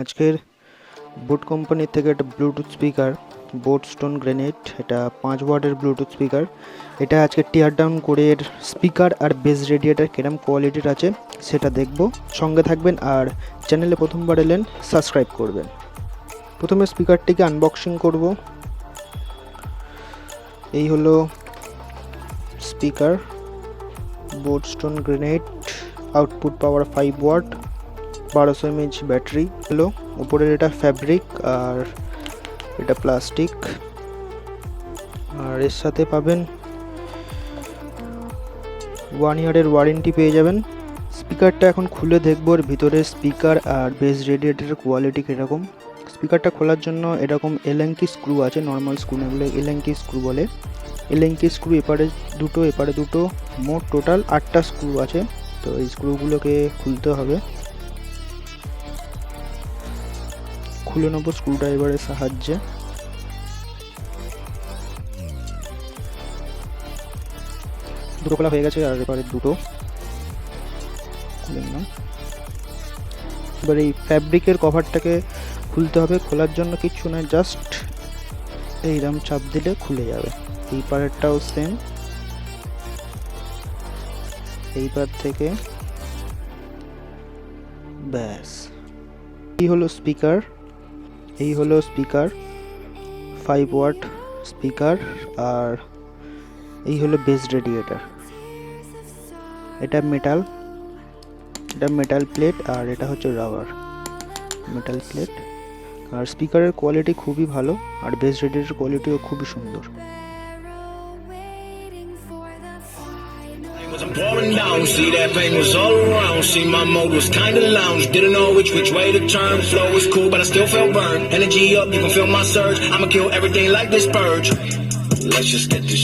আজকের বোট কোম্পানির থেকে একটা Bluetooth speaker boAt stone grenade, এটা 5 ওয়াটের ব্লুটুথ স্পিকার। এটা আজকে টিয়ার ডাউন করে এর স্পিকার আর বেস রেডিয়েটার কিরম কোয়ালিটির আছে সেটা দেখব। সঙ্গে থাকবেন আর চ্যানেলে প্রথমবার এলেন সাবস্ক্রাইব করবেন। প্রথমে স্পিকারটিকে আনবক্সিং করব। এই হলো speaker boAt stone grenade, output power 5 watt, 1200 mAh battery. হলো উপরের এটা ফ্যাব্রিক আর এটা প্লাস্টিক, আর এর সাথে পাবেন 1 ইয়ারের ওয়ারেন্টি পেয়ে যাবেন। স্পিকারটা এখন খুলে দেখবো এর ভিতরে স্পিকার আর বেস রেডিয়েটারের কোয়ালিটি কীরকম। স্পিকারটা খোলার জন্য এরকম এলেঙ্কি স্ক্রু আছে, নর্মাল স্ক্রু না বলে এলেঙ্কি স্ক্রু বলে। এলেঙ্কি স্ক্রু এপারে দুটো এপারে দুটো, মোট টোটাল 8টা স্ক্রু আছে। তো এই স্ক্রুগুলোকে খুলতে হবে। খুলে নেবো স্ক্রুড্রাইভারের সাহায্যে। দুটো খোলা হয়ে গেছে আর এবারে দুটো খুলে নিলাম। এবার এই ফ্যাব্রিকের কভারটাকে খুলতে হবে। খোলার জন্য কিচ্ছু না, জাস্ট এইরকম চাপ দিলে খুলে যাবে। এই পারেরটাও সেম, এই পার থেকে ব্যাস। এই হলো স্পিকার, এই হলো স্পিকার 5 ওয়াট স্পিকার, আর এই হলো বেস রেডিয়েটার। এটা মেটাল, এটা মেটাল প্লেট, আর এটা হচ্ছে রাবার মেটাল প্লেট। আর স্পিকারের কোয়ালিটি খুবই ভালো, আর বেস রেডিয়েটার কোয়ালিটিও খুবই সুন্দর। I'm pouring down, see that pain was all around. See my mode was kinda lounge, didn't know which way to turn. Flow was cool, but I still felt burned. Energy up, you can feel my surge. I'ma kill everything like this purge. Let's just get this